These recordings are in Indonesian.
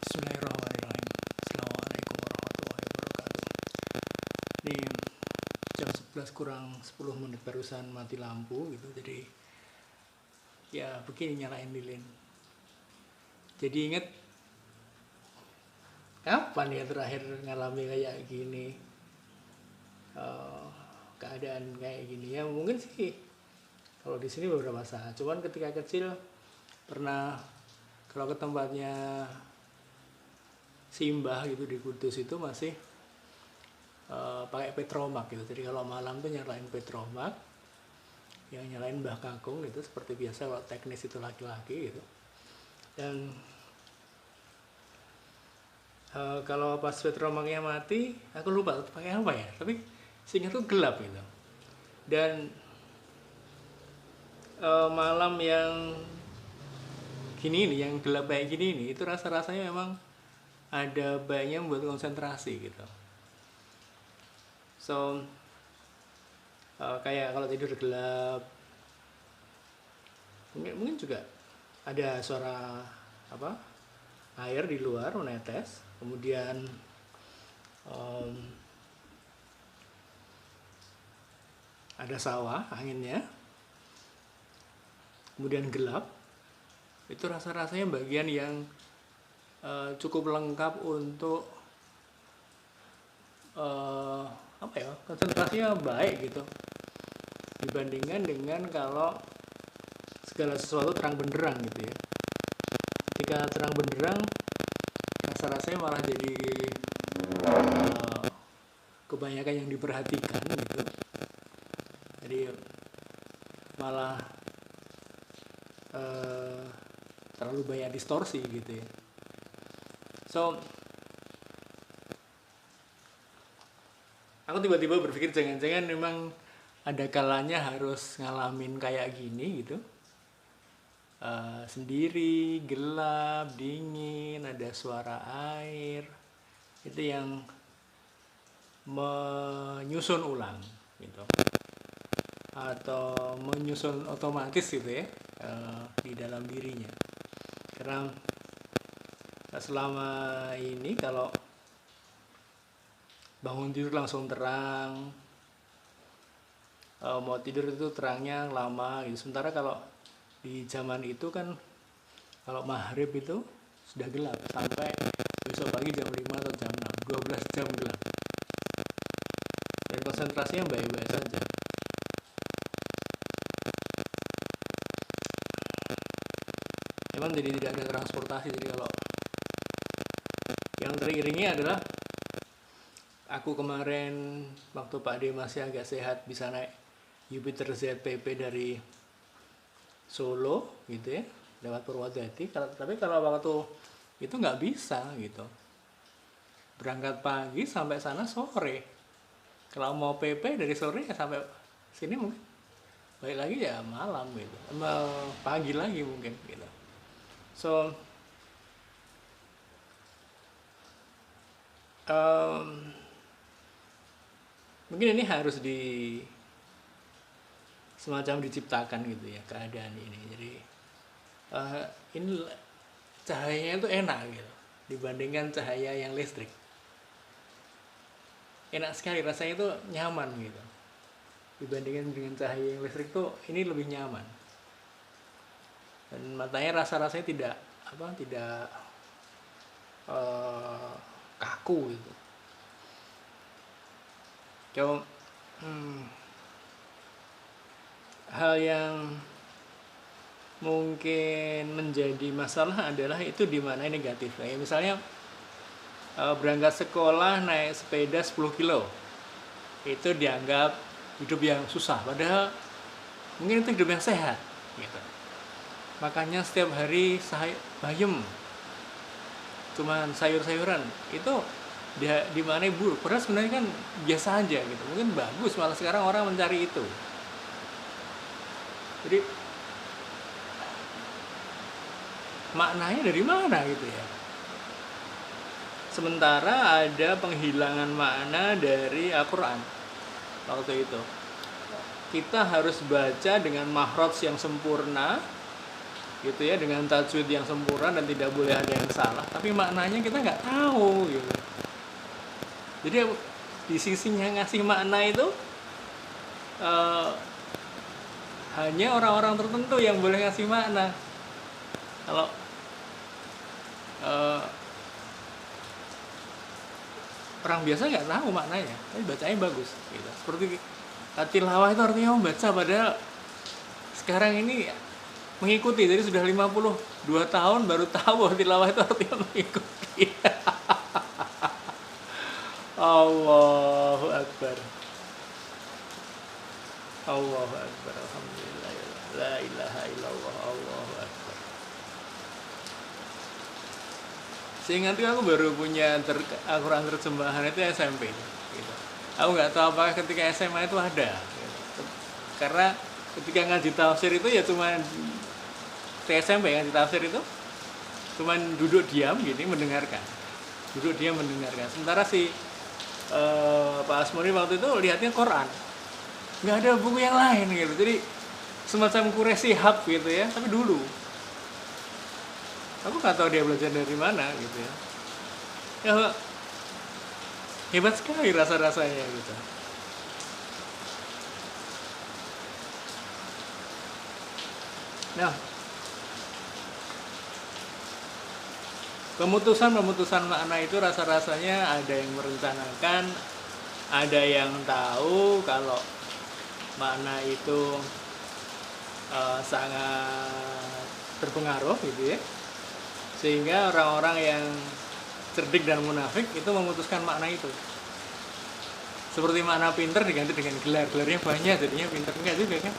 Bismillahirrahmanirrahim. Assalamualaikum warahmatullahi wabarakatuh. Ini jam 11 kurang 10 menit barusan mati lampu gitu. Jadi ya begini nyalain lilin. Jadi inget kapan ya terakhir ngalami kayak gini, keadaan kayak gini ya mungkin sih kalau di sini beberapa saat. Cuman ketika kecil pernah kalau ke tempatnya Simbah gitu di Kudus itu masih pakai petromak gitu. Jadi kalau malam tuh nyalain petromak, yang nyalain Mbah Kakung gitu seperti biasa kalau teknis itu laki-laki gitu. Dan kalau pas petromaknya mati, aku lupa pakai apa ya. Tapi seingat tuh gelap gitu. Dan malam yang gini nih, yang gelap kayak gini nih, itu rasa-rasanya memang ada baiknya buat konsentrasi gitu. So kayak kalau tidur gelap, mungkin juga ada suara apa air di luar menetes, kemudian ada sawah anginnya, kemudian gelap. Itu rasa-rasanya bagian yang cukup lengkap untuk konsentrasinya baik gitu, dibandingkan dengan kalau segala sesuatu terang benderang gitu ya. Ketika terang benderang, rasa-rasanya malah jadi kebanyakan yang diperhatikan gitu. Jadi malah terlalu banyak distorsi gitu ya. So aku tiba-tiba berpikir jangan-jangan memang ada kalanya harus ngalamin kayak gini gitu, sendiri, gelap, dingin, ada suara air, itu yang menyusun ulang gitu, atau menyusun otomatis gitu ya, di dalam dirinya. Karena selama ini kalau bangun tidur langsung terang, mau tidur itu terangnya lama gitu. Sementara kalau di zaman itu kan kalau maghrib itu sudah gelap sampai besok pagi jam 5 atau jam 6, 12 jam gelap, dan konsentrasinya baik-baik saja. Memang jadi tidak ada transportasi. Jadi kalau yang teriringi adalah aku kemarin waktu Pak D masih agak sehat bisa naik Jupiter ZPP dari Solo gitu ya, lewat Purwodadi. Tapi kalau waktu itu nggak bisa gitu, berangkat pagi sampai sana sore. Kalau mau PP dari sore ya sampai sini mungkin balik lagi ya malam gitu, pagi lagi mungkin gitu. So mungkin ini harus semacam diciptakan gitu ya keadaan ini. Jadi ini cahayanya itu enak gitu dibandingkan cahaya yang listrik. Enak sekali, rasanya itu nyaman gitu. Dibandingkan dengan cahaya yang listrik tuh ini lebih nyaman. Dan matanya rasa-rasanya tidak kaku gitu. Kalau hal yang mungkin menjadi masalah adalah itu di mana negatif. Kayak misalnya berangkat sekolah naik sepeda 10 kilo itu dianggap hidup yang susah, padahal mungkin itu hidup yang sehat gitu. Makanya setiap hari bayem cuman sayur-sayuran itu di mana buruk, padahal sebenarnya kan biasa aja gitu. Mungkin bagus, malah sekarang orang mencari itu. Jadi maknanya dari mana gitu ya. Sementara ada penghilangan makna dari Al-Quran waktu itu. Kita harus baca dengan mahraj yang sempurna, gitu ya, dengan tajwid yang sempurna dan tidak boleh ada yang salah, tapi maknanya kita nggak tahu gitu. Jadi di sisinya ngasih makna itu hanya orang-orang tertentu yang boleh ngasih makna. Kalau orang biasa nggak tahu maknanya, tapi bacanya bagus gitu. Seperti tilawah itu artinya membaca, padahal sekarang ini mengikuti, jadi sudah 52 tahun baru tahu tilawah itu artinya mengikuti. Allahu Akbar. Allahu Akbar. Alhamdulillah. La ilaha illallah. Allahu Akbar. Seingat aku baru punya Al-Quran terjemahan itu SMP gitu. Aku nggak tahu apakah ketika SMA itu ada gitu. Karena ketika ngaji tafsir itu ya cuma di SMP ngaji tafsir itu cuma duduk diam gini mendengarkan. Duduk diam mendengarkan. Sementara si Pak Asmoni waktu itu lihatnya Quran. Nggak ada buku yang lain gitu. Jadi semacam Quraisy Hub gitu ya, tapi dulu. Aku nggak tahu dia belajar dari mana gitu ya. Ya hebat sekali rasa-rasanya gitu. Nah, pemutusan makna itu rasa-rasanya ada yang merencanakan, ada yang tahu kalau makna itu sangat berpengaruh gitu ya. Sehingga orang-orang yang cerdik dan munafik itu memutuskan makna itu. Seperti makna pinter diganti dengan gelar, gelarnya banyak jadinya pinter, enggak juga kan?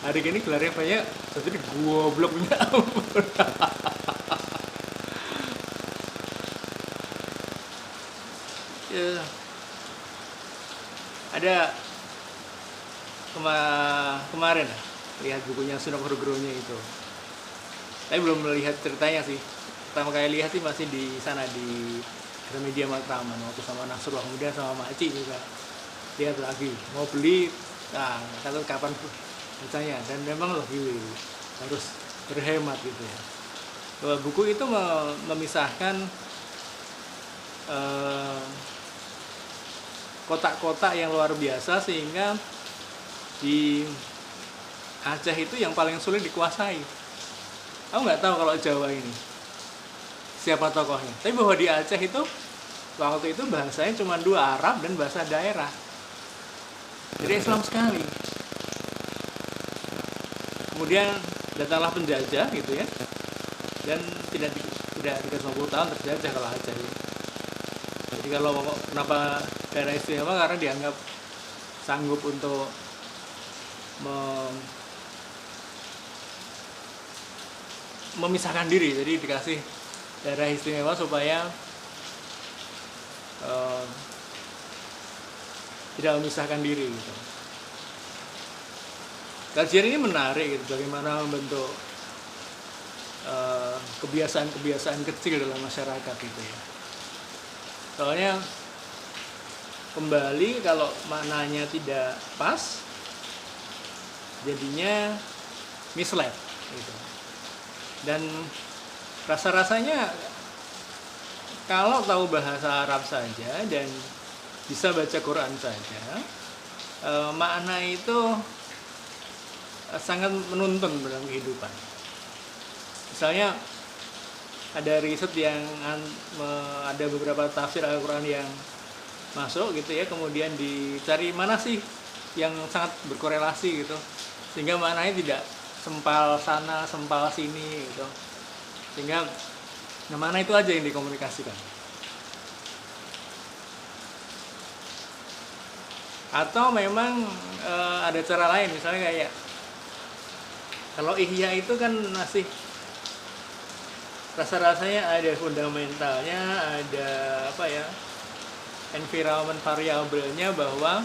Hari ini gelarnya banyak jadi gobloknya ampun. Ya, ada kemarin lihat bukunya Sunan Guru-gurunya itu. Saya belum melihat ceritanya sih. Pertama kali lihat sih masih di sana di Gramedia Matraman waktu sama Nasrullah, kemudian sama Makci juga. Lihat lagi, mau beli, nah kata kapan bacanya, dan memang lebih harus berhemat gitu ya. Bahwa buku itu memisahkan kotak-kotak yang luar biasa, sehingga di Aceh itu yang paling sulit dikuasai. Aku nggak tahu kalau Jawa ini siapa tokohnya, tapi bahwa di Aceh itu waktu itu bahasanya cuma dua, Arab dan bahasa daerah. Jadi Islam sekali. Kemudian datanglah penjajah gitu ya, dan tidak 350 tahun terjajah kalau Aceh. Jadi kalau kenapa daerah istimewa, karena dianggap sanggup untuk memisahkan diri, jadi dikasih daerah istimewa supaya tidak memisahkan diri gitu. Kajian ini menarik gitu, bagaimana membentuk kebiasaan-kebiasaan kecil dalam masyarakat gitu ya. Soalnya kembali kalau maknanya tidak pas, jadinya misled gitu. Dan rasa-rasanya kalau tahu bahasa Arab saja dan bisa baca Quran saja, makna itu sangat menuntun dalam kehidupan. Misalnya ada riset yang ada beberapa tafsir Al-Quran yang masuk gitu ya, kemudian dicari mana sih yang sangat berkorelasi gitu, sehingga maknanya tidak sempal sana sempal sini gitu, sehingga mana itu aja yang dikomunikasikan. Atau memang ada cara lain, misalnya kayak kalau ihya itu kan masih rasa-rasanya ada fundamentalnya, ada apa ya, environment variabelnya, bahwa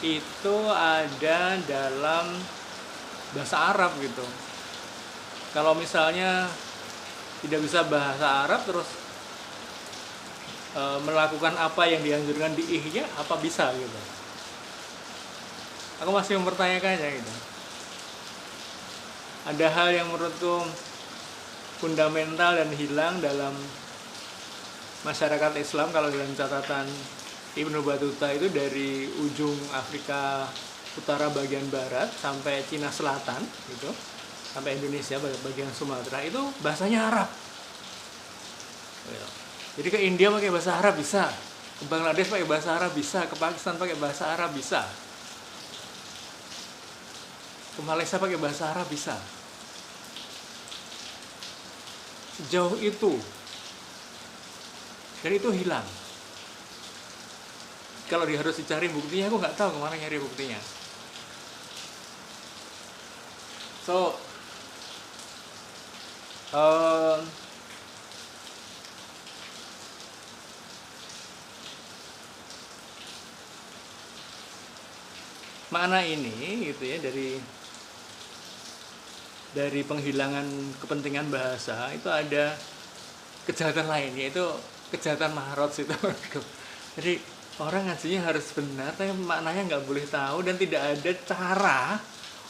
itu ada dalam bahasa Arab gitu. Kalau misalnya tidak bisa bahasa Arab terus melakukan apa yang dianjurkan di ihya, apa bisa gitu? Aku masih mempertanyakannya gitu. ada hal yang menurutku fundamental dan hilang dalam masyarakat Islam kalau dalam catatan Ibnu Battuta itu dari ujung Afrika Utara bagian barat sampai Cina Selatan gitu, sampai Indonesia bagian Sumatera itu bahasanya Arab. Jadi ke India pakai bahasa Arab bisa, ke Bangladesh pakai bahasa Arab bisa, ke Pakistan pakai bahasa Arab bisa, ke Malaysia pakai bahasa Arab bisa. Sejauh itu, dan itu hilang. Kalau dia harus dicari buktinya, aku nggak tahu kemana nyari buktinya. So, makna ini gitu ya dari penghilangan kepentingan bahasa itu ada kejahatan lain, yaitu kejahatan mahraj itu. Jadi orang ngajinya harus benar, tapi maknanya nggak boleh tahu dan tidak ada cara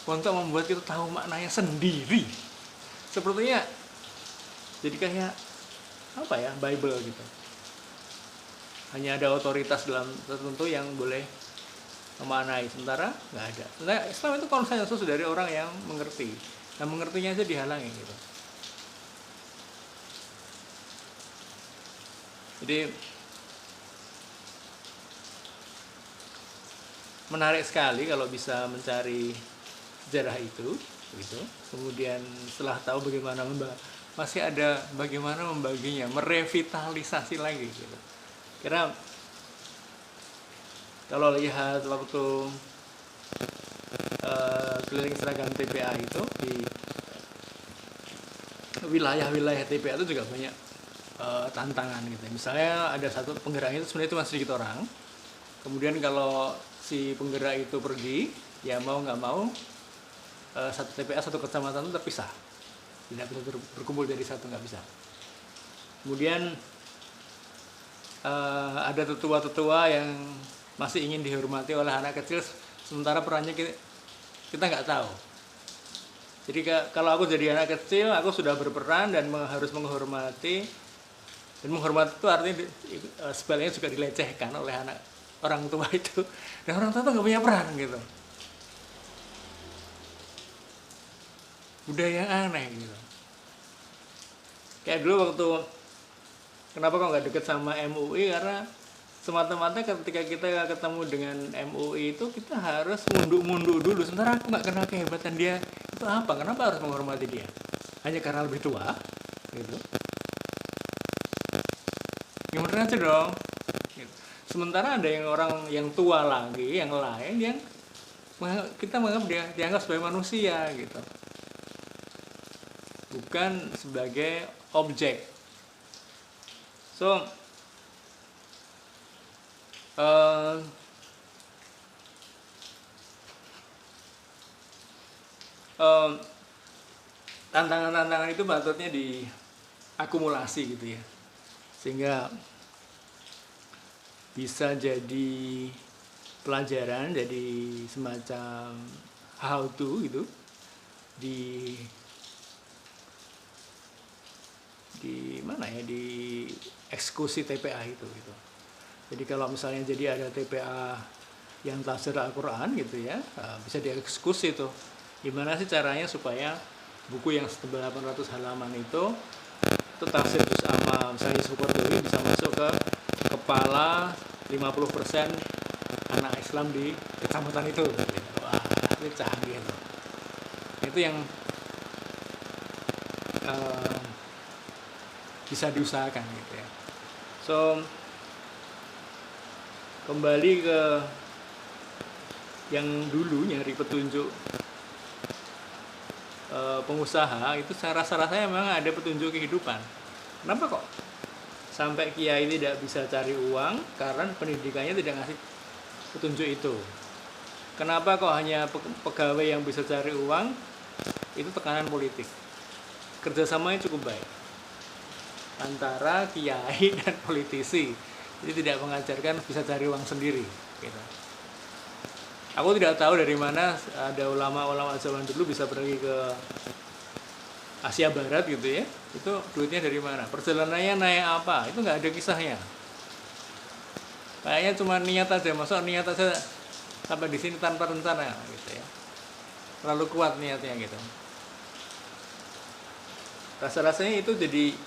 untuk membuat kita tahu maknanya sendiri. Sepertinya jadi kayak apa ya, Bible gitu. Hanya ada otoritas dalam tertentu yang boleh memaknai, sementara nggak ada. Sementara Islam itu konsensus dari orang yang mengerti. Nah, mengertinya aja dihalangi gitu. Jadi menarik sekali kalau bisa mencari sejarah itu gitu. Kemudian setelah tahu bagaimana masih ada bagaimana membaginya, merevitalisasi lagi gitu. Karena kalau lihat waktu keliling seragam TPA itu di wilayah-wilayah TPA itu juga banyak tantangan gitu. Misalnya ada satu penggerak itu sebenarnya cuma sedikit orang. Kemudian kalau si penggerak itu pergi, ya mau nggak mau satu TPA satu kecamatan itu terpisah, tidak bisa berkumpul jadi satu, nggak bisa. Kemudian ada tetua-tetua yang masih ingin dihormati oleh anak kecil, sementara perannya kita nggak tahu. Jadi kalau aku jadi anak kecil, aku sudah berperan dan harus menghormati, dan menghormati itu artinya sebaliknya juga dilecehkan oleh orang tua itu, dan orang tua itu nggak punya peran gitu. Budaya yang aneh gitu. Kayak dulu waktu kenapa kok nggak deket sama MUI, karena semata-mata ketika kita ketemu dengan MUI itu kita harus mundur dulu. Sementara aku nggak kenal kehebatan dia itu apa, kenapa harus menghormati dia? Hanya karena lebih tua gitu. Yang bener aja dong gitu. Sementara ada orang yang tua lagi, yang lain yang kita menganggap dia dianggap sebagai manusia gitu, bukan sebagai objek. So tantangan-tantangan itu patutnya diakumulasi gitu ya, sehingga bisa jadi pelajaran, jadi semacam how to gitu di mana ya, di eksekusi TPA itu gitu. Jadi kalau misalnya jadi ada TPA yang tafsir Al-Quran gitu ya, bisa dieksekusi tuh. Gimana sih caranya supaya buku yang setebal 800 halaman itu tafsir juz amma, misalnya Yusuf Qaradawi bisa masuk ke kepala 50% anak Islam di kecamatan itu. Wah, ini canggih tuh. Itu yang bisa diusahakan gitu ya. So kembali ke yang dulu nyari petunjuk pengusaha, itu saya rasa-rasanya memang ada petunjuk kehidupan. Kenapa kok sampai kiai tidak bisa cari uang? Karena pendidikannya tidak ngasih petunjuk itu. Kenapa kok hanya pegawai yang bisa cari uang? Itu tekanan politik. Kerjasamanya cukup baik antara kiai dan politisi. Jadi tidak mengajarkan bisa cari uang sendiri gitu. Aku tidak tahu dari mana ada ulama-ulama zaman dulu bisa pergi ke Asia Barat gitu ya. Itu duitnya dari mana? Perjalanannya naik apa? Itu nggak ada kisahnya. Kayaknya cuma niat aja, masuk niat aja sampai di sini tanpa rencana gitu ya. Terlalu kuat niatnya gitu. Rasa-rasanya itu jadi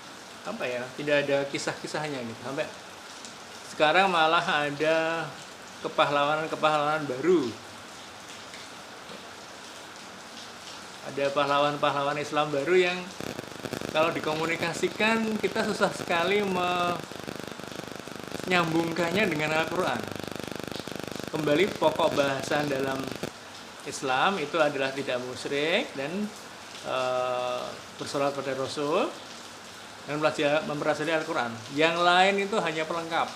apa ya? Tidak ada kisah-kisahnya gitu. Sampai sekarang malah ada kepahlawanan baru. Ada pahlawan-pahlawan Islam baru yang kalau dikomunikasikan kita susah sekali menyambungkannya dengan Al-Quran. Kembali pokok bahasan dalam Islam itu adalah tidak musyrik dan bersolat pada Rasul dan mempelajari Al-Quran. Yang lain itu hanya pelengkap.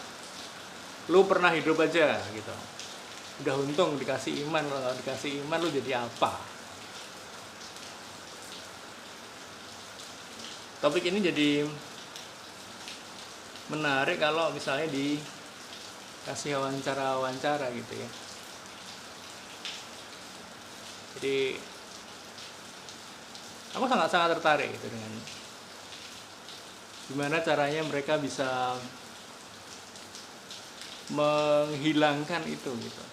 Lu pernah hidup aja gitu. Udah untung dikasih iman, kalau dikasih iman lu jadi apa? Topik ini jadi menarik kalau misalnya dikasih wawancara gitu ya. Jadi aku sangat tertarik gitu dengan gimana caranya mereka bisa menghilangkan itu gitu.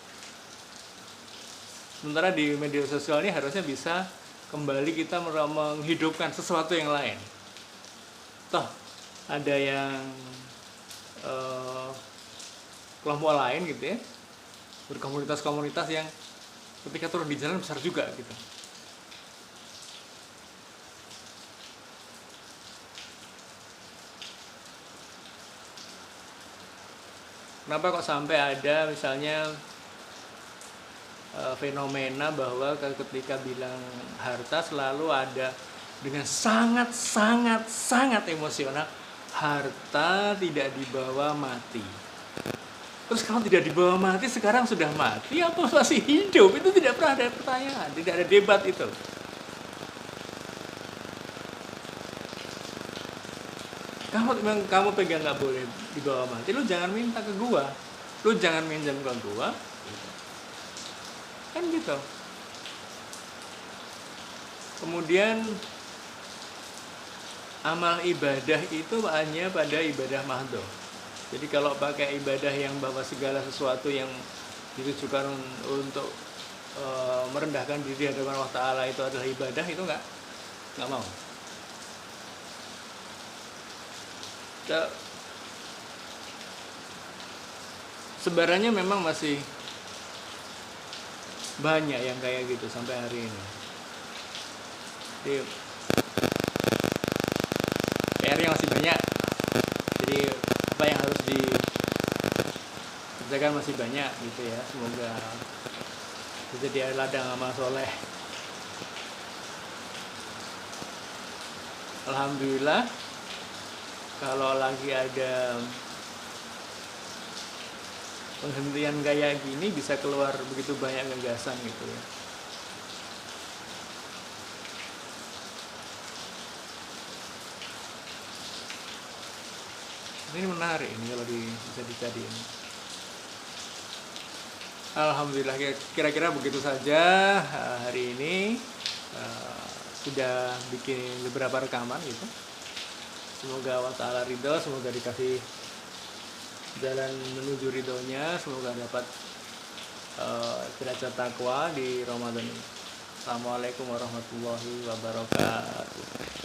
Sementara di media sosial ini harusnya bisa kembali kita menghidupkan sesuatu yang lain. Toh ada yang kelompok lain gitu ya, berkomunitas-komunitas yang ketika turun di jalan besar juga gitu. Kenapa kok sampai ada misalnya fenomena bahwa ketika bilang harta selalu ada dengan sangat emosional, harta tidak dibawa mati. Terus kalau tidak dibawa mati sekarang sudah mati apa masih hidup? Itu tidak pernah ada pertanyaan, tidak ada debat itu. Kalau memang kamu pegang nggak boleh dibawa mati, lu jangan minta ke gua, lu jangan minjam ke gua, kan gitu. Kemudian amal ibadah itu hanya pada ibadah mahdhah. Jadi kalau pakai ibadah yang bahwa segala sesuatu yang ditujukan untuk merendahkan diri di hadapan Allah Ta'ala itu adalah ibadah, itu nggak mau. Sebarannya memang masih banyak yang kayak gitu sampai hari ini. Jadi PR-nya masih banyak. Jadi apa yang harus dikerjakan masih banyak gitu ya. Semoga jadi ladang amal soleh. Alhamdulillah kalau lagi ada penghentian kayak gini bisa keluar begitu banyak gagasan gitu ya. Ini menarik ini kalau bisa dijadiin. Alhamdulillah kira-kira begitu saja hari ini sudah bikin beberapa rekaman gitu. Semoga Allah Ta'ala ridho, semoga dikasih jalan menuju ridhonya, semoga dapat derajat takwa di Ramadan ini. Assalamualaikum warahmatullahi wabarakatuh.